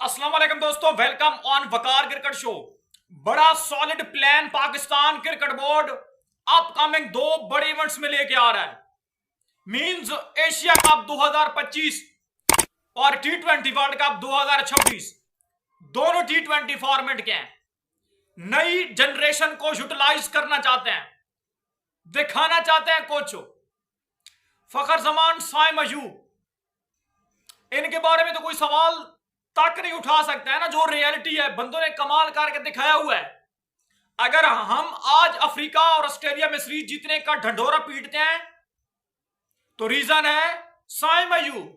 अस्सलाम वालेकुम दोस्तों, welcome on Waqar cricket show. बड़ा solid plan Pakistan cricket board upcoming दो बड़े इवेंट्स में लेके आ रहा है। मींस एशिया कप 2025 और टी20 वर्ल्ड कप 2026 दोनों टी20 फॉर्मेट के हैं। नई जनरेशन को यूटिलाइज करना चाहते हैं, दिखाना चाहते हैं कुछ। फखर जमान, साइम अयूब, इनके बारे में तो कोई सवाल तक नहीं उठा सकता है ना। जो रियलिटी है, बंदों ने कमाल करके दिखाया हुआ है। अगर हम आज अफ्रीका और ऑस्ट्रेलिया में सीरीज जीतने का ढंढोरा पीटते हैं तो रीजन है साइम अयूब।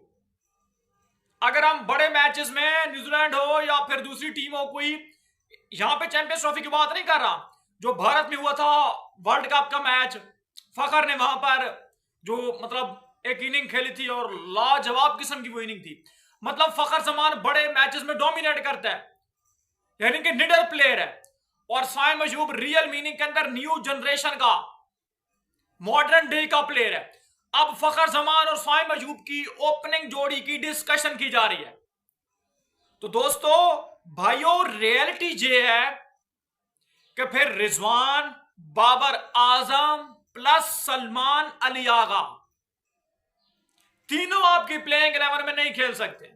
अगर हम बड़े मैचेस में न्यूजीलैंड हो या फिर दूसरी टीम हो, कोई यहां पे चैंपियंस ट्रॉफी की बात नहीं कर रहा, जो भारत में हुआ था वर्ल्ड कप का मैच, फखर ने वहां पर जो एक इनिंग खेली थी और लाजवाब किस्म की वो इनिंग थी। फखर जमान बड़े मैचेस में डोमिनेट करता है, यानी कि निडर प्लेयर है। और साइम अयूब रियल मीनिंग के अंदर न्यू जनरेशन का, मॉडर्न डे का प्लेयर है। अब फखर जमान और साइम अयूब की ओपनिंग जोड़ी की डिस्कशन की जा रही है। तो दोस्तों, भाइयों, रियलिटी ये है कि फिर रिजवान, बाबर आजम प्लस सलमान अली आगा, तीनों आपकी प्लेइंग 11 में नहीं खेल सकते।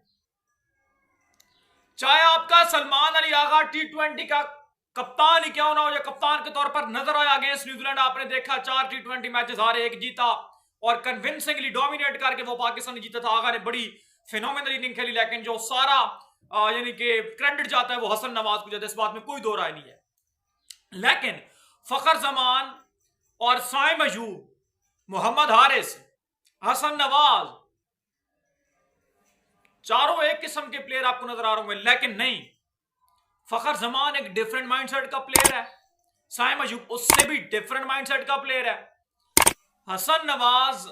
चाहे आपका सलमान अली आगा टी20 का कप्तान ही क्यों ना हो, या कप्तान के तौर पर नजर आया अगेंस्ट न्यूजीलैंड। आपने देखा 4 टी20 मैचेस हारे, 1 जीता और कन्विंसिंगली डोमिनेट करके वो पाकिस्तान जीता था। आगा ने बड़ी फिनोमिनल इनिंग खेली, लेकिन जो सारा यानी कि क्रेडिट जाता है वो हसन नवाज को जाता है, इस बात में कोई दो राय नहीं है। लेकिन फखर जमान और साइम अयूब, मोहम्मद हारिस, हसन नवाज, चारों एक किस्म के प्लेयर आपको नजर आ रहे होंगे। लेकिन नहीं, फखर जमान एक डिफरेंट माइंडसेट का प्लेयर है, साइम अयूब उससे भी डिफरेंट माइंडसेट का प्लेयर है। हसन नवाज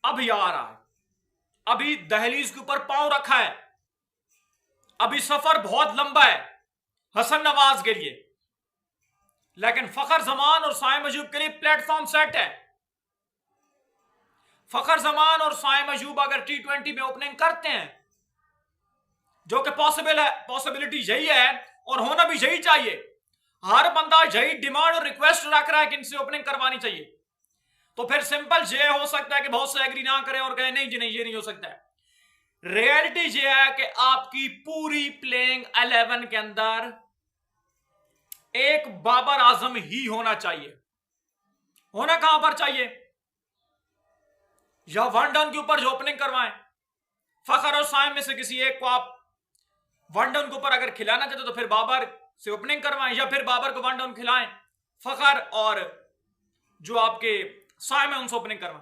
अभी आ रहा है, अभी दहलीज के ऊपर पांव रखा है, अभी सफर बहुत लंबा है हसन नवाज के लिए। लेकिन फखर जमान और साइम अयूब के लिए प्लेटफॉर्म सेट है। फखर जमान और साइम अयूब अगर टी20 में ओपनिंग करते हैं, जो कि पॉसिबल है, पॉसिबिलिटी यही है और होना भी यही चाहिए। हर बंदा यही डिमांड और रिक्वेस्ट रख रहा है कि इनसे ओपनिंग करवानी चाहिए। तो फिर सिंपल ये हो सकता है कि बहुत से एग्री ना करें और कहें नहीं जी नहीं, ये नहीं हो सकता है। रियलिटी ये है कि आपकी पूरी प्लेइंग 11 के अंदर एक बाबर आजम ही होना चाहिए। होना कहां पर चाहिए? या वन डाउन के ऊपर जो ओपनिंग करवाएं, फखर और साइम में से किसी एक को आप वन डाउन के ऊपर अगर खिलाना चाहते तो फिर बाबर से ओपनिंग करवाएं, या फिर बाबर को वन डाउन खिलाएं, फखर और जो आपके साइम है उनसे ओपनिंग करवाएं।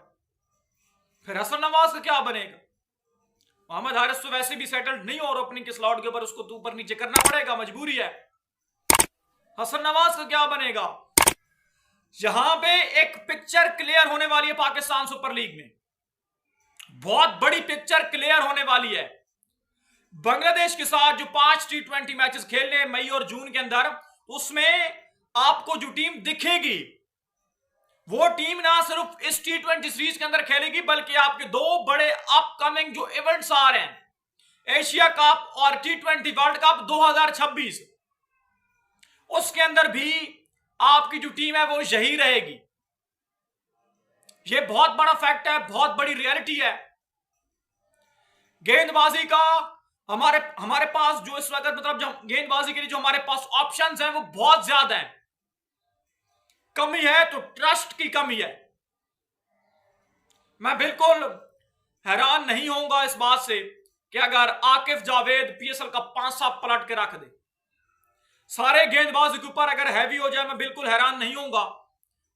फिर हसन नवाज का क्या बनेगा? मोहम्मद हारिस तो वैसे भी सेटल्ड नहीं हो और ओपनिंग के स्लॉट के ऊपर उसको तो ऊपर नीचे करना पड़ेगा, मजबूरी है। हसन नवाज का क्या बनेगा? यहां पे एक पिक्चर क्लियर होने वाली है पाकिस्तान सुपर लीग में, बहुत बड़ी पिक्चर क्लियर होने वाली है। बांग्लादेश के साथ जो 5 टी20 मैचेस खेलने मई और जून के अंदर, उसमें आपको जो टीम दिखेगी वो टीम ना सिर्फ इस टी20 सीरीज के अंदर खेलेगी, बल्कि आपके दो बड़े अपकमिंग जो इवेंट्स आ रहे हैं, एशिया कप और टी20 वर्ल्ड कप 2026, उसके अंदर भी आपकी जो टीम है वो यही रहेगी। ये बहुत बड़ा फैक्ट है, बहुत बड़ी रियलिटी है। गेंदबाजी का हमारे पास जो इस वक्त जो गेंदबाजी के लिए जो हमारे पास ऑप्शंस हैं वो बहुत ज्यादा हैं। कमी है तो ट्रस्ट की कमी है। मैं बिल्कुल हैरान नहीं होऊंगा इस बात से कि अगर आकिफ जावेद पीएसएल का 5 पलट के रख दे, सारे गेंदबाजी के ऊपर अगर हैवी हो जाए, मैं बिल्कुल हैरान नहीं होऊंगा।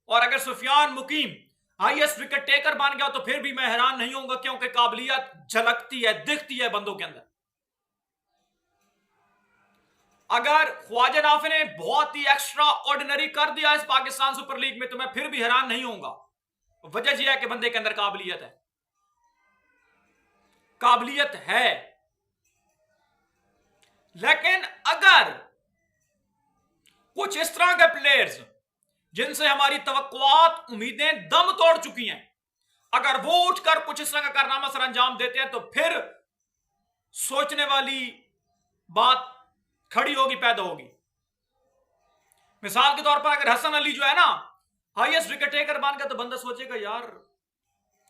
और अगर सुफियान मुकीम हाईएस्ट विकेट टेकर बन गया तो फिर भी मैं हैरान नहीं होऊंगा, क्योंकि काबिलियत झलकती है, दिखती है बंदों के अंदर। अगर ख्वाजा नाफी ने बहुत ही एक्स्ट्रा ऑर्डिनरी कर दिया इस पाकिस्तान सुपर लीग में तो मैं फिर भी हैरान नहीं होऊंगा। वजह यह है कि बंदे के अंदर काबिलियत है, काबिलियत है। लेकिन अगर कुछ इस तरह के प्लेयर्स जिनसे हमारी तवक्कुआत, उम्मीदें दम तोड़ चुकी हैं, अगर वो उठकर कुछ इस तरह का कारनामा सर अंजाम देते हैं तो फिर सोचने वाली बात खड़ी होगी, पैदा होगी। मिसाल के तौर पर अगर हसन अली जो है ना हाईएस्ट विकेट टेकर बन गया, तो बंदा सोचेगा यार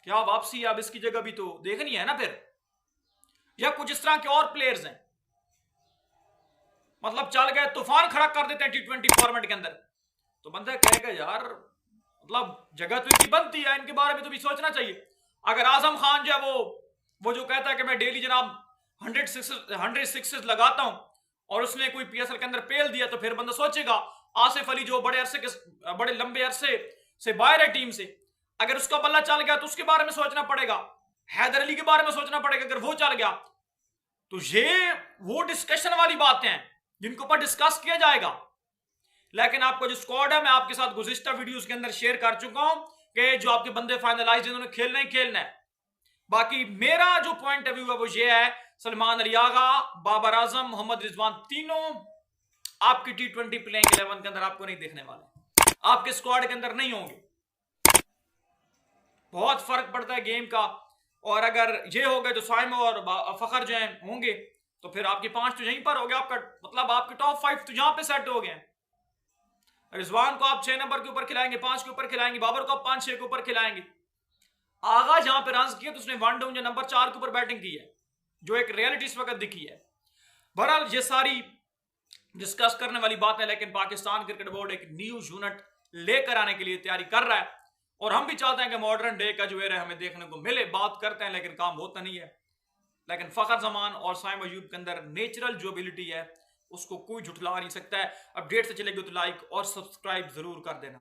क्या वापसी, अब इसकी जगह भी तो देखनी है ना फिर। या कुछ इस तरह के और प्लेयर्स हैं, मतलब चल गए, तूफान खड़ा कर देते हैं T20 फॉर्मेट के अंदर, तो बंदा कहेगा यार मतलब जगह तो इनकी बनती है, इनके बारे में तो भी सोचना चाहिए। अगर आजम खान जो है वो जो कहता है कि मैं डेली जनाब 100 सिक्सेस लगाता हूं, और उसने कोई PSL के अंदर पेल दिया, तो फिर बंदा सोचेगा आसिफ अली जो बड़े लंबे अरसे से बाहर है टीम से, अगर उसका बल्ला चल गया तो उसके बारे में सोचना पड़ेगा। हैदर अली के बारे में सोचना पड़ेगा अगर वो चल गया। तो ये वो डिस्कशन वाली बातें हैं जिनको पर डिस्कस किया जाएगा। लेकिन आपको जो स्क्वाड है, मैं आपके साथ गुज़िश्ता वीडियोस के अंदर शेयर कर चुका हूं कि जो आपके बंदे फाइनलाइज जिन्होंने खेलना ही खेलना है। बाकी मेरा जो पॉइंट ऑफ व्यू है वो ये है, सलमान अली आगा, बाबर आजम, मोहम्मद रिजवान, तीनों आपकी T20 प्लेइंग 11 के अंदर आपको नहीं देखने वाले, आपके स्क्वाड के अंदर नहीं होंगे। बहुत फर्क पड़ता है गेम का। और अगर ये हो गए तो साइम और फखर जो हैं होंगे, तो फिर आपके 5 तो यहीं पर हो गया, आपका मतलब आपके टॉप 5 तो यहां पे सेट हो गए। रिजवान को आप 6 नंबर के ऊपर खिलाएंगे, 5 के ऊपर खिलाएंगे, बाबर को आप 5-6 के ऊपर खिलाएंगे। आगा जहां पे रन किए तो उसने वन डाउन जो नंबर 4 के ऊपर बैटिंग की है, जो एक रियलिटी इस वक्त दिखी है। बहरहाल ये सारी डिस्कस करने वाली बात है, लेकिन पाकिस्तान क्रिकेट बोर्ड एक न्यू यूनिट लेकर आने के लिए तैयारी कर रहा है, और हम भी चाहते हैं कि मॉडर्न डे का जो एरा हमें देखने को मिले। बात करते हैं लेकिन काम होता नहीं है। लेकिन फखर जमान और साइम अयूब के अंदर नेचुरल जो एबिलिटी है उसको कोई झुठला नहीं सकता है। अपडेट से चलेगी तो लाइक और सब्सक्राइब जरूर कर देना।